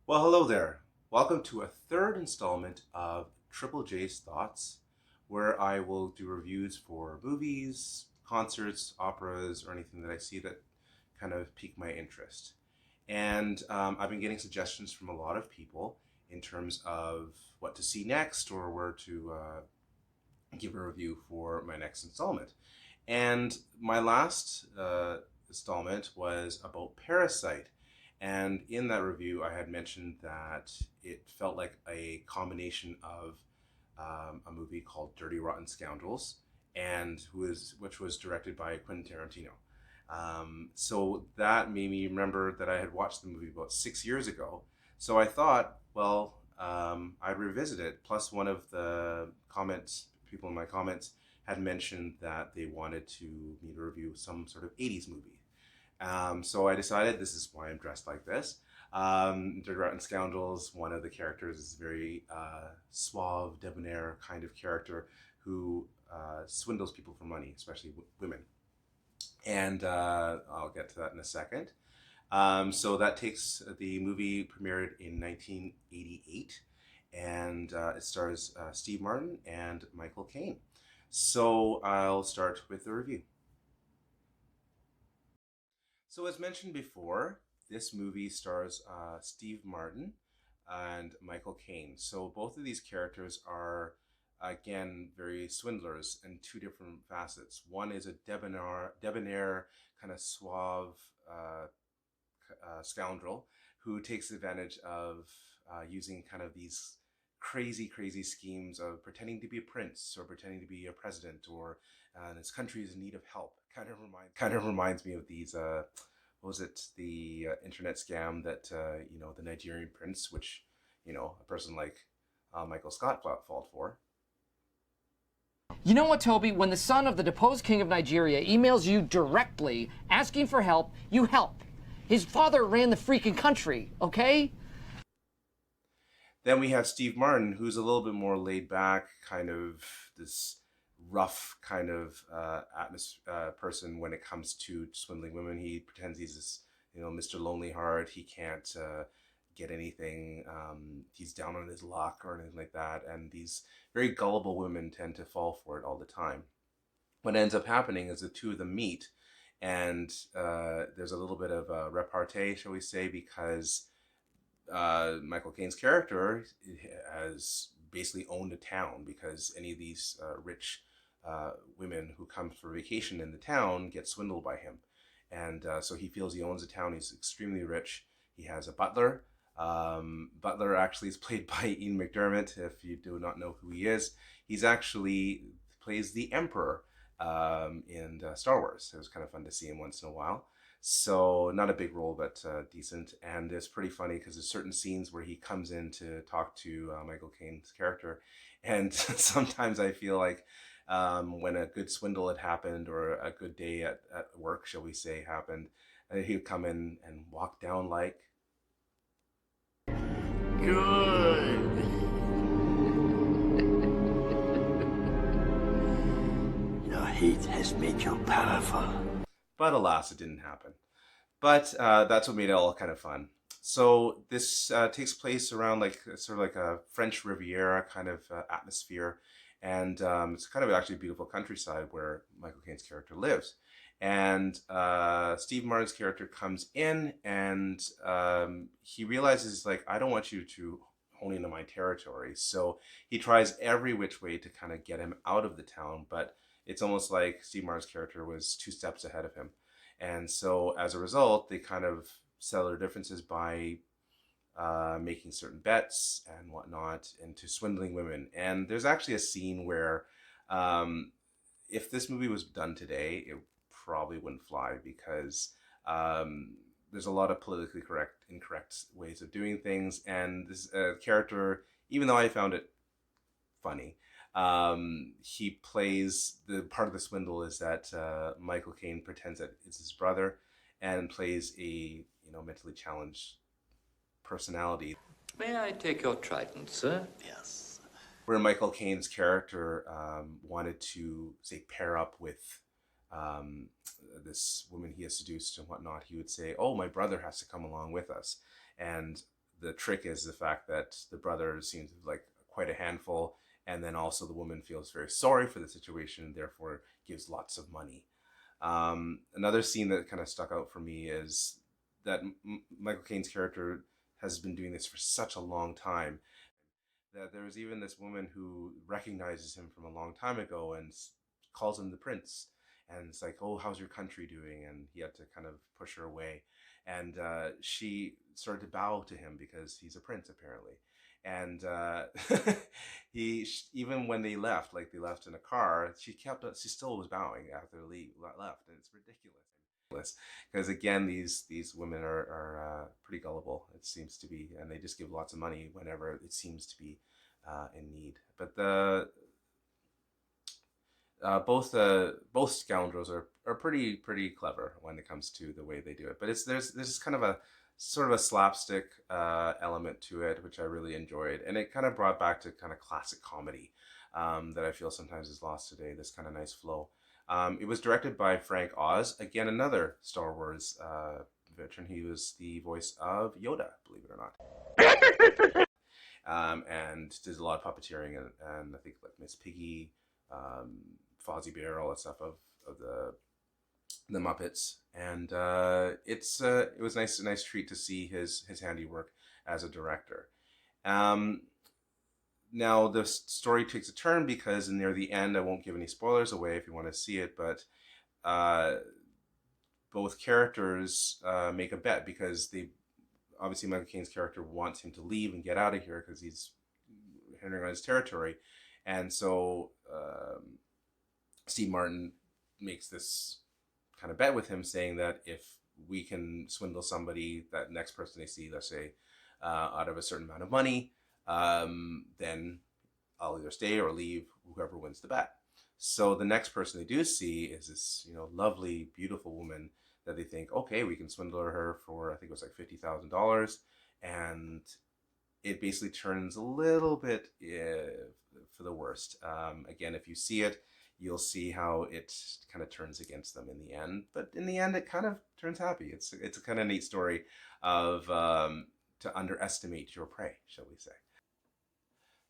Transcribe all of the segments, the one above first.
Well, hello there. Welcome to a third installment of Triple J's Thoughts, where I will do reviews for movies, concerts, operas, or anything that I see that kind of pique my interest. And I've been getting suggestions from a lot of people in terms of what to see next or where to give a review for my next installment. And my last installment was about Parasite. And in that review, I had mentioned that it felt like a combination of a movie called Dirty Rotten Scoundrels, which was directed by Quentin Tarantino. So that made me remember that I had watched the movie about 6 years ago. So I thought, well, I'd revisit it. Plus, one of the people in my comments, had mentioned that they wanted me to review some sort of 80s movie. So I decided this is why I'm dressed like this. Dirty Rotten Scoundrels, one of the characters is a very suave, debonair kind of character who swindles people for money, especially women. And I'll get to that in a second. So that takes the movie premiered in 1988, and it stars Steve Martin and Michael Caine. So I'll start with the review. So as mentioned before, this movie stars Steve Martin and Michael Caine. So both of these characters are, again, very swindlers in two different facets. One is a debonair kind of suave scoundrel who takes advantage of using kind of these crazy schemes of pretending to be a prince or pretending to be a president or his country is in need of help. Kind of reminds me of these. What was it? The internet scam that the Nigerian prince, which a person like Michael Scott fought for. You know what, Toby? When the son of the deposed king of Nigeria emails you directly asking for help, you help. His father ran the freaking country, okay? Then we have Steve Martin, who's a little bit more laid back, kind of this rough kind of person when it comes to swindling women. He pretends he's this, Mr. Lonely Heart. He can't get anything. He's down on his luck or anything like that. And these very gullible women tend to fall for it all the time. What ends up happening is the two of them meet, and there's a little bit of a repartee, shall we say, because Michael Caine's character has basically owned a town because any of these rich women who come for vacation in the town get swindled by him. And so he feels he owns a town. He's extremely rich. He has a butler. Butler actually is played by Ian McDermott. If you do not know who he is, he's actually plays the Emperor in Star Wars. It was kind of fun to see him once in a while. So not a big role, but decent. And it's pretty funny because there's certain scenes where he comes in to talk to Michael Caine's character. And sometimes I feel like when a good swindle had happened or a good day at work, shall we say, happened, he would come in and walk down like, good. Your heat has made you powerful. But alas, it didn't happen. But that's what made it all kind of fun. So this takes place around sort of like a French Riviera kind of atmosphere, and it's kind of actually a beautiful countryside where Michael Caine's character lives. And Steve Martin's character comes in, and he realizes, like, I don't want you to hone into my territory. So he tries every which way to kind of get him out of the town, but it's almost like Steve Martin's character was 2 steps ahead of him. And so as a result, they kind of settle their differences by making certain bets and whatnot into swindling women. And there's actually a scene where if this movie was done today, it probably wouldn't fly because there's a lot of politically incorrect ways of doing things. And this character, even though I found it funny, he plays the part of the swindle is that Michael Caine pretends that it's his brother and plays a mentally challenged personality. May I take your trident, sir? Yes. Where Michael Caine's character wanted to, say, pair up with this woman he has seduced and whatnot, he would say, "Oh, my brother has to come along with us," and the trick is the fact that the brother seems like quite a handful, and then also the woman feels very sorry for the situation and therefore gives lots of money. Another scene that kind of stuck out for me is that Michael Caine's character has been doing this for such a long time that there was even this woman who recognizes him from a long time ago and calls him the prince. And it's like, oh, how's your country doing? And he had to kind of push her away. And she started to bow to him because he's a prince, apparently. And he, even when they left, like they left in a car, she still was bowing after they left. And it's ridiculous. Because again, these women are pretty gullible, it seems to be, and they just give lots of money whenever it seems to be in need. But both scoundrels are pretty clever when it comes to the way they do it. But there's kind of a sort of a slapstick element to it, which I really enjoyed, and it kind of brought back to kind of classic comedy that I feel sometimes is lost today. This kind of nice flow. It was directed by Frank Oz, again another Star Wars veteran. He was the voice of Yoda, believe it or not. And did a lot of puppeteering and I think like Miss Piggy, Fozzie Bear, all that stuff of the Muppets, and it was a nice treat to see his handiwork as a director. Now the story takes a turn because near the end, I won't give any spoilers away if you want to see it, but both characters make a bet because obviously Michael Caine's character wants him to leave and get out of here because he's entering on his territory, and so Steve Martin makes this kind of bet with him, saying that if we can swindle somebody, that next person they see, let's say, out of a certain amount of money, then I'll either stay or leave, whoever wins the bet. So the next person they do see is this, lovely, beautiful woman that they think, okay, we can swindle her for, I think it was like $50,000, and it basically turns a little bit for the worst. Again, if you see it, you'll see how it kind of turns against them in the end. But in the end, it kind of turns happy. It's a kind of neat story of to underestimate your prey, shall we say.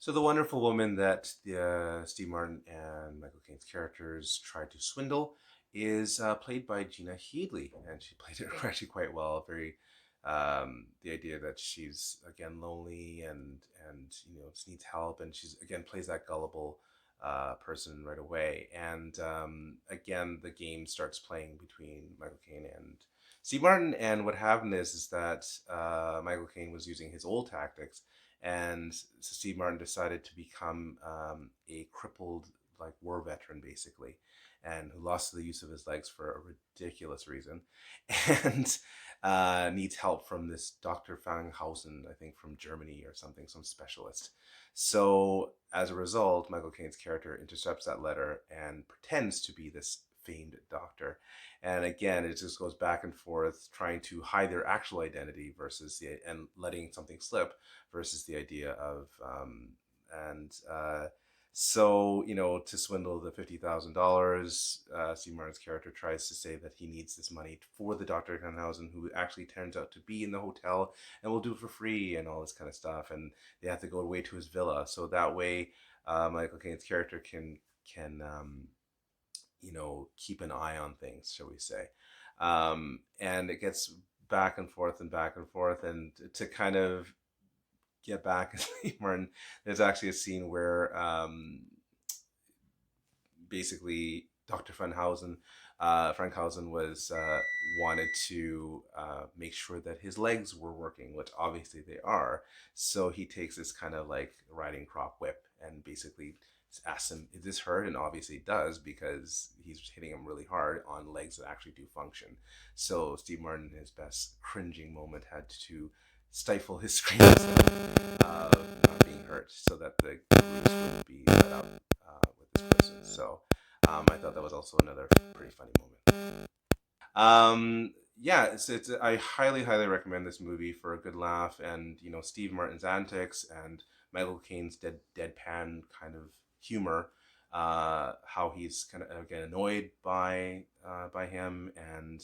So the wonderful woman that Steve Martin and Michael Caine's characters tried to swindle is played by Gina Headley, and she played it actually quite well. Very the idea that she's again lonely and just needs help, and she's again plays that gullible person right away. And again, the game starts playing between Michael Caine and Steve Martin. And what happened is that Michael Caine was using his old tactics, and so Steve Martin decided to become a crippled like war veteran basically, and who lost the use of his legs for a ridiculous reason, and needs help from this Dr. Fanghausen, I think from Germany or something, some specialist. So as a result, Michael Caine's character intercepts that letter and pretends to be this famed doctor. And again, it just goes back and forth trying to hide their actual identity versus and letting something slip versus the idea of so, to swindle the $50,000, Steve Martin's character tries to say that he needs this money for the Dr. Fanghausen, who actually turns out to be in the hotel and will do it for free and all this kind of stuff. And they have to go away to his villa. So that way, Michael Caine's character can keep an eye on things, shall we say. And it gets back and forth and back and forth. And to kind of get back at Steve Martin, there's actually a scene where basically Dr. Frankhausen was wanted to make sure that his legs were working, which obviously they are. So he takes this kind of like riding crop whip and basically asks him, "Is this hurt?" And obviously it does, because he's hitting him really hard on legs that actually do function. So Steve Martin, in his best cringing moment, had to stifle his screams of not being hurt so that the groups would be let out with this person. So I thought that was also another pretty funny moment. Yeah, I highly recommend this movie for a good laugh, and Steve Martin's antics and Michael Caine's deadpan kind of humor, how he's kind of again annoyed by him, and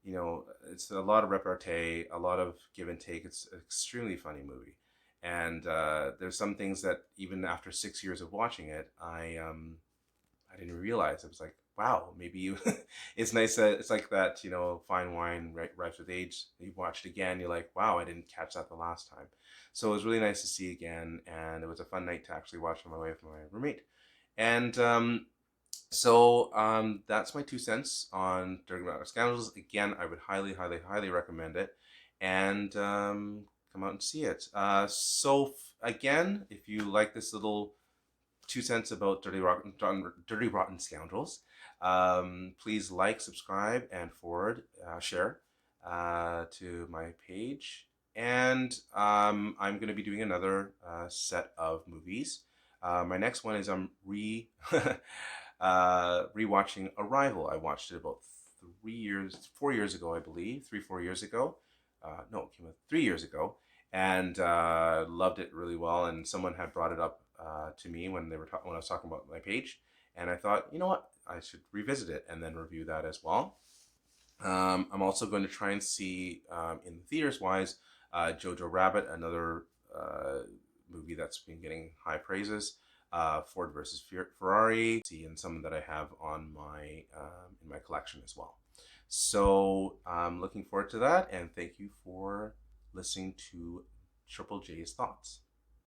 you know, it's a lot of repartee, a lot of give and take. It's an extremely funny movie. And there's some things that even after 6 years of watching it, I didn't realize. It was like, wow, maybe you. It's nice that it's like that, you know, fine wine rises with age. You watch it again, you're like, wow, I didn't catch that the last time. So it was really nice to see again, and it was a fun night to actually watch on my way with my roommate. And that's my 2 cents on Dirty Rotten Scoundrels. Again, I would highly, highly, highly recommend it, and come out and see it. Again, if you like this little 2 cents about Dirty Rotten Scoundrels, please like, subscribe, and forward, share to my page. And I'm going to be doing another set of movies. My next one is I'm rewatching Arrival. I watched it about 4 years ago, I believe, 4 years ago. No, it came out 3 years ago, and loved it really well. And someone had brought it up to me when when I was talking about my page, and I thought, you know what, I should revisit it and then review that as well. I'm also going to try and see in the theaters wise Jojo Rabbit, another movie that's been getting high praises. Ford versus Ferrari, and some that I have on my in my collection as well. So I'm looking forward to that, and thank you for listening to Triple J's Thoughts.